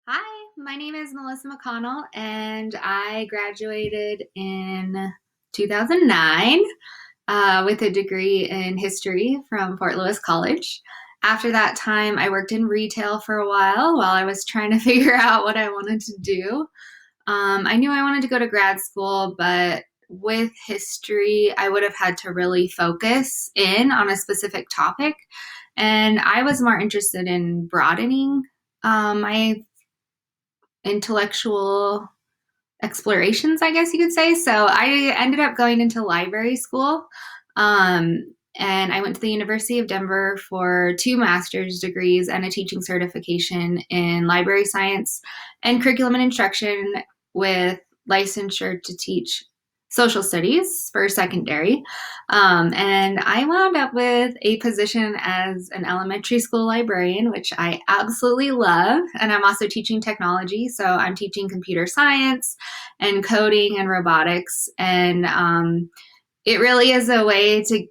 Hi, my name is Melissa McConnell, and I graduated in 2009 with a degree in history from Fort Lewis College. After that time, I worked in retail for a while I was trying to figure out what I wanted to do. I knew I wanted to go to grad school, but with history, I would have had to really focus in on a specific topic. And I was more interested in broadening my intellectual explorations, I guess you could say. So I ended up going into library school. And I went to the University of Denver for two master's degrees and a teaching certification in library science and curriculum and instruction with licensure to teach social studies for secondary. And I wound up with a position as an elementary school librarian, which I absolutely love. And I'm also teaching technology. So I'm teaching computer science and coding and robotics. And it really is a way to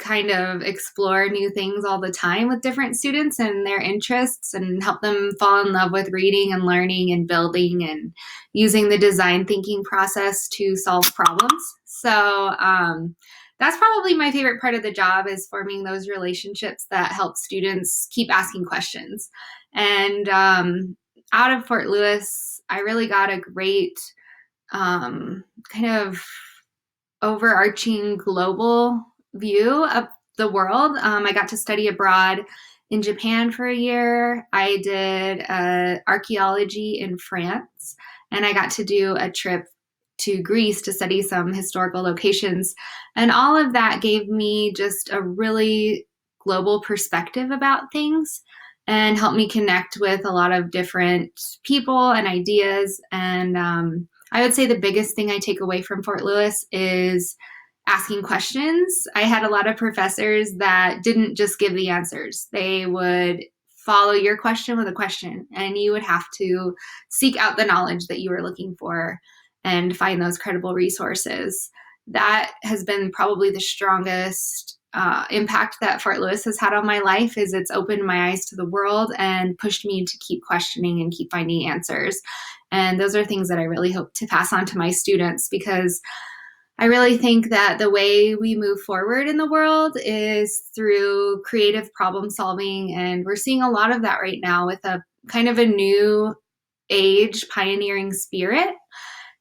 kind of explore new things all the time with different students and their interests and help them fall in love with reading and learning and building and using the design thinking process to solve problems. So that's probably my favorite part of the job is forming those relationships that help students keep asking questions. And out of Fort Lewis, I really got a great kind of overarching global view of the world. I got to study abroad in Japan for a year. I did archaeology in France, and I got to do a trip to Greece to study some historical locations. And all of that gave me just a really global perspective about things and helped me connect with a lot of different people and ideas. And I would say the biggest thing I take away from Fort Lewis is asking questions. I had a lot of professors that didn't just give the answers. They would follow your question with a question, and you would have to seek out the knowledge that you were looking for and find those credible resources. That has been probably the strongest impact that Fort Lewis has had on my life is it's opened my eyes to the world and pushed me to keep questioning and keep finding answers. And those are things that I really hope to pass on to my students because I really think that the way we move forward in the world is through creative problem solving. And we're seeing a lot of that right now with a kind of a new age pioneering spirit.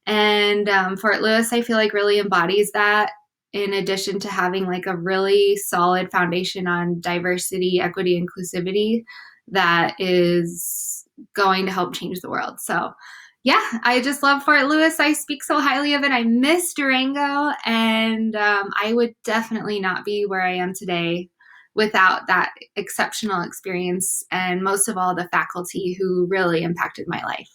And Fort Lewis, I feel like really embodies that in addition to having like a really solid foundation on diversity, equity, inclusivity that is going to help change the world. So yeah, I just love Fort Lewis. I speak so highly of it. I miss Durango, and I would definitely not be where I am today without that exceptional experience and most of all, the faculty who really impacted my life.